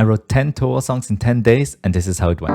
I wrote 10 Touhou songs in 10 days, and this is how it went.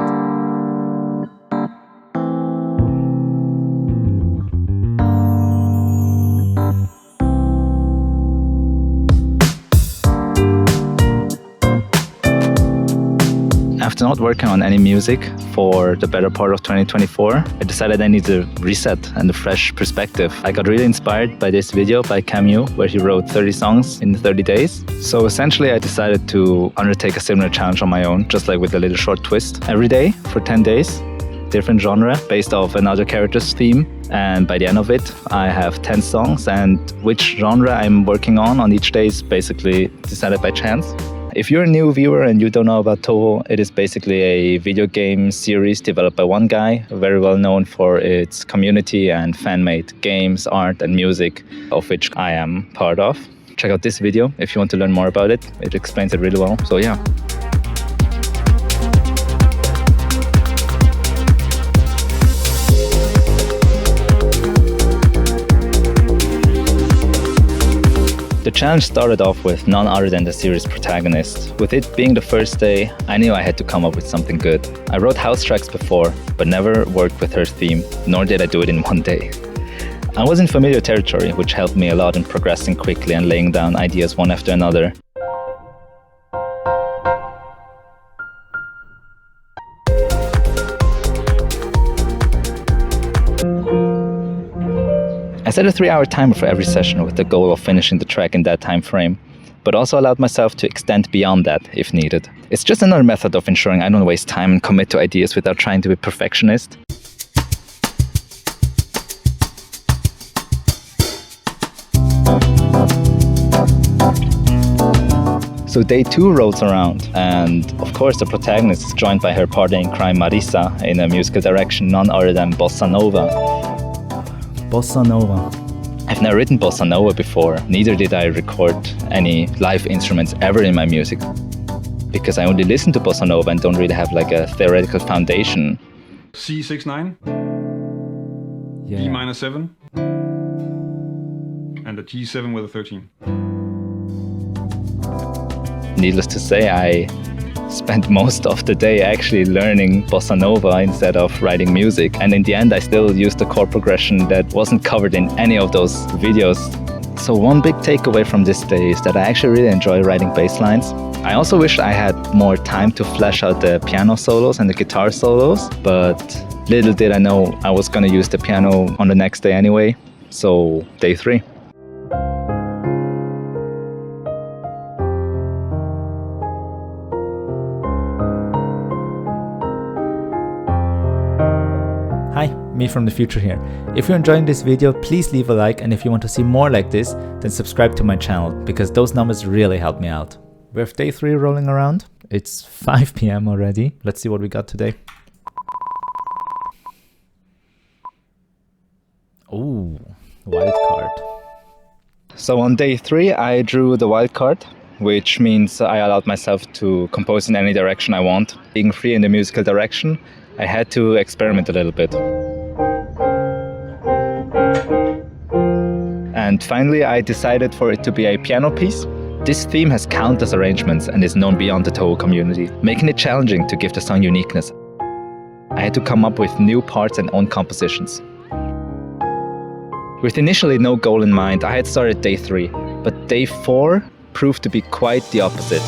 After not working on any music for the better part of 2024, I decided I need a reset and a fresh perspective. I got really inspired by this video by Camus, where he wrote 30 songs in 30 days. So essentially, I decided to undertake a similar challenge on my own, just like with a little short twist. Every day for 10 days, different genre based off another character's theme. And by the end of it, I have 10 songs, and which genre I'm working on each day is basically decided by chance. If you're a new viewer and you don't know about Touhou, it is basically a video game series developed by one guy, very well known for its community and fan-made games, art and music, of which I am part of. Check out this video if you want to learn more about it. It explains it really well. So yeah. The challenge started off with none other than the series protagonist. With it being the first day, I knew I had to come up with something good. I wrote house tracks before, but never worked with her theme, nor did I do it in one day. I was in familiar territory, which helped me a lot in progressing quickly and laying down ideas one after another. I set a 3-hour timer for every session with the goal of finishing the track in that time frame, but also allowed myself to extend beyond that if needed. It's just another method of ensuring I don't waste time and commit to ideas without trying to be perfectionist. So day 2 rolls around, and of course the protagonist is joined by her partner in crime Marisa in a musical direction none other than Bossa Nova. Bossa Nova. I've never written Bossa Nova before, neither did I record any live instruments ever in my music, because I only listen to Bossa Nova and don't really have like a theoretical foundation. C6-9, Yeah. E-7, and a G7 with a 13. Needless to say, I spent most of the day actually learning Bossa Nova instead of writing music. And in the end, I still used a chord progression that wasn't covered in any of those videos. So one big takeaway from this day is that I actually really enjoy writing bass lines. I also wish I had more time to flesh out the piano solos and the guitar solos, but little did I know I was going to use the piano on the next day anyway. So day 3. Hi, me from the future here. If you're enjoying this video, please leave a like, and if you want to see more like this, then subscribe to my channel, because those numbers really help me out. We have day 3 rolling around. It's 5 p.m. already. Let's see what we got today. Ooh, wild card. So on day 3, I drew the wild card, which means I allowed myself to compose in any direction I want. Being free in the musical direction, I had to experiment a little bit. And finally, I decided for it to be a piano piece. This theme has countless arrangements and is known beyond the Touhou community, making it challenging to give the song uniqueness. I had to come up with new parts and own compositions. With initially no goal in mind, I had started day 3, but day 4 proved to be quite the opposite.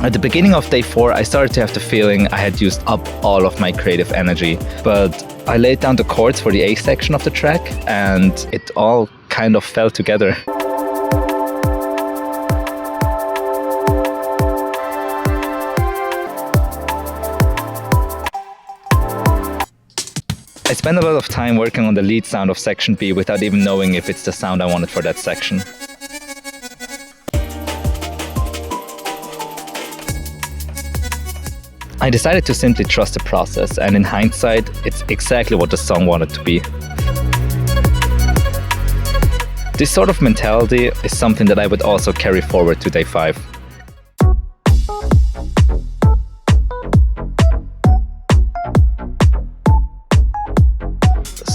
At the beginning of day 4, I started to have the feeling I had used up all of my creative energy, but I laid down the chords for the A section of the track and it all kind of fell together. I spent a lot of time working on the lead sound of section B without even knowing if it's the sound I wanted for that section. I decided to simply trust the process, and in hindsight, it's exactly what the song wanted to be. This sort of mentality is something that I would also carry forward to day 5.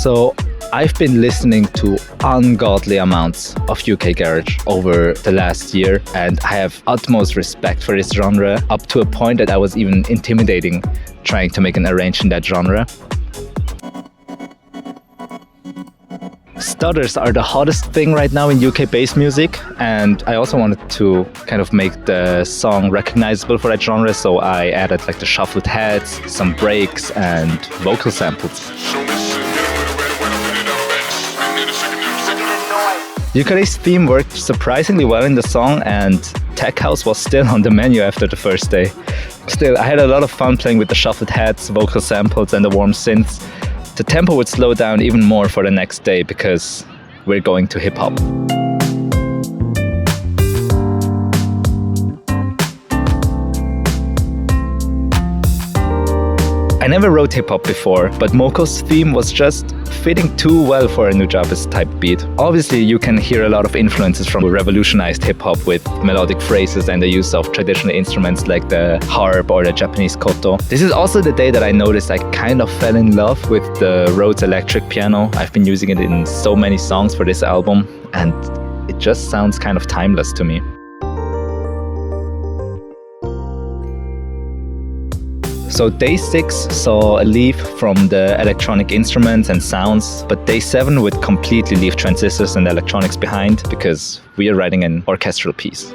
So I've been listening to ungodly amounts of UK garage over the last year, and I have utmost respect for this genre, up to a point that I was even intimidating trying to make an arrange in that genre. Stutters are the hottest thing right now in UK bass music, and I also wanted to kind of make the song recognizable for that genre, so I added like the shuffled heads, some breaks, and vocal samples. Yukari's theme worked surprisingly well in the song, and Tech House was still on the menu after the first day. Still, I had a lot of fun playing with the shuffled heads, vocal samples, and the warm synths. The tempo would slow down even more for the next day because we're going to hip-hop. I never wrote hip-hop before, but Moko's theme was just fitting too well for a Nujabes type beat. Obviously, you can hear a lot of influences from revolutionized hip-hop with melodic phrases and the use of traditional instruments like the harp or the Japanese koto. This is also the day that I noticed I kind of fell in love with the Rhodes electric piano. I've been using it in so many songs for this album, and it just sounds kind of timeless to me. So day 6 saw a leap from the electronic instruments and sounds, but day 7 would completely leave transistors and electronics behind because we are writing an orchestral piece.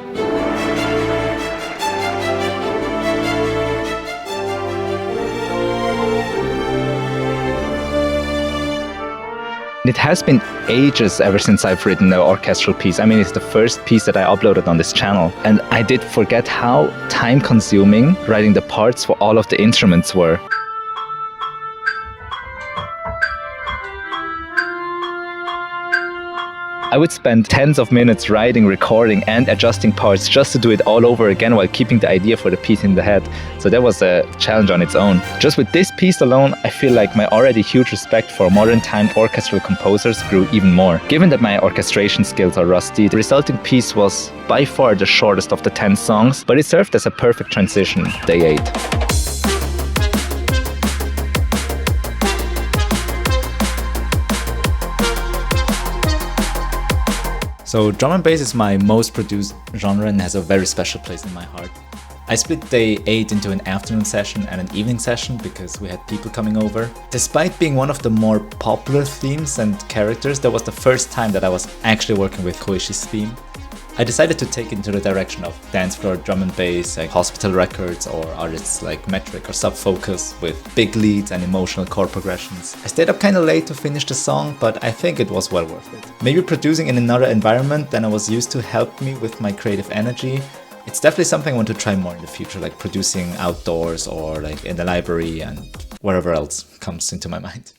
It has been ages ever since I've written an orchestral piece. I mean, it's the first piece that I uploaded on this channel. And I did forget how time-consuming writing the parts for all of the instruments were. I would spend tens of minutes writing, recording, and adjusting parts just to do it all over again while keeping the idea for the piece in the head. So that was a challenge on its own. Just with this piece alone, I feel like my already huge respect for modern-time orchestral composers grew even more. Given that my orchestration skills are rusty, the resulting piece was by far the shortest of the 10 songs, but it served as a perfect transition, day 8. So drum and bass is my most produced genre and has a very special place in my heart. I split day 8 into an afternoon session and an evening session because we had people coming over. Despite being one of the more popular themes and characters, that was the first time that I was actually working with Koishi's theme. I decided to take it into the direction of dance floor drum and bass, like Hospital Records or artists like Metric or Sub Focus with big leads and emotional chord progressions. I stayed up kinda late to finish the song, but I think it was well worth it. Maybe producing in another environment than I was used to helped me with my creative energy. It's definitely something I want to try more in the future, like producing outdoors or like in the library and wherever else comes into my mind.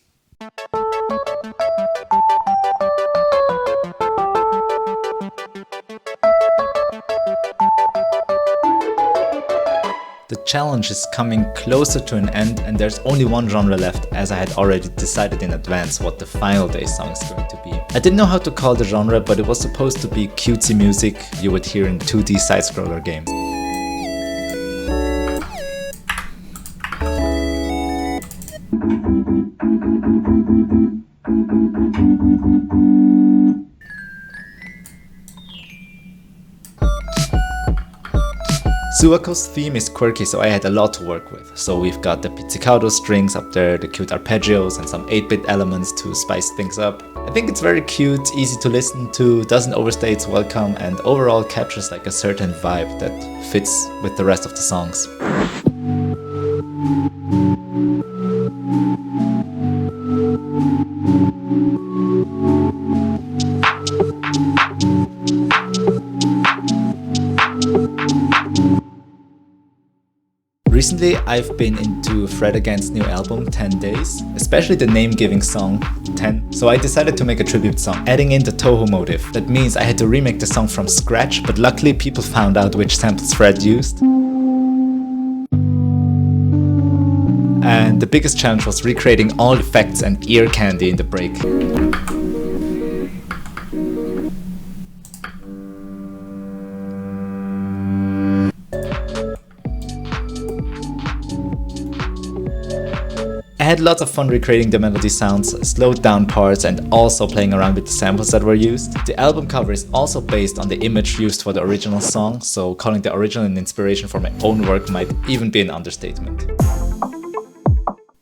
The challenge is coming closer to an end and there's only one genre left, as I had already decided in advance what the final day song is going to be. I didn't know how to call the genre, but it was supposed to be cutesy music you would hear in 2D side-scroller games. Suako's theme is quirky, so I had a lot to work with. So we've got the pizzicato strings up there, the cute arpeggios, and some 8-bit elements to spice things up. I think it's very cute, easy to listen to, doesn't overstay its welcome, and overall captures like a certain vibe that fits with the rest of the songs. Recently, I've been into Fred Again's new album, 10 Days, especially the name-giving song, 10. So I decided to make a tribute song, adding in the Touhou motive. That means I had to remake the song from scratch, but luckily people found out which samples Fred used. And the biggest challenge was recreating all effects and ear candy in the break. had lots of fun recreating the melody sounds, slowed down parts, and also playing around with the samples that were used. The album cover is also based on the image used for the original song, so calling the original an inspiration for my own work might even be an understatement.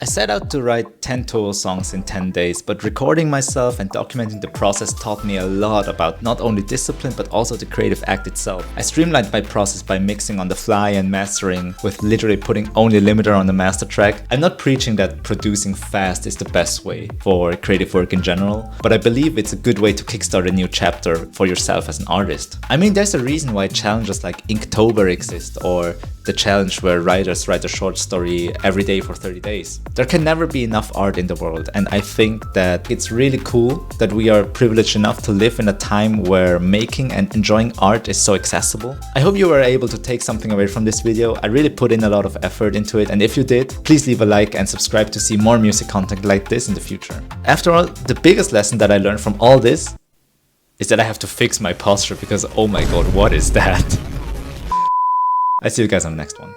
I set out to write 10 Touhou songs in 10 days, but recording myself and documenting the process taught me a lot about not only discipline but also the creative act itself. I streamlined my process by mixing on the fly and mastering, with literally putting only limiter on the master track. I'm not preaching that producing fast is the best way for creative work in general, but I believe it's a good way to kickstart a new chapter for yourself as an artist. I mean, there's a reason why challenges like Inktober exist, or the challenge where writers write a short story every day for 30 days. There can never be enough art in the world, and I think that it's really cool that we are privileged enough to live in a time where making and enjoying art is so accessible. I hope you were able to take something away from this video. I really put in a lot of effort into it, and if you did, please leave a like and subscribe to see more music content like this in the future. After all, the biggest lesson that I learned from all this is that I have to fix my posture, because oh my god, what is that? I see you guys on the next one.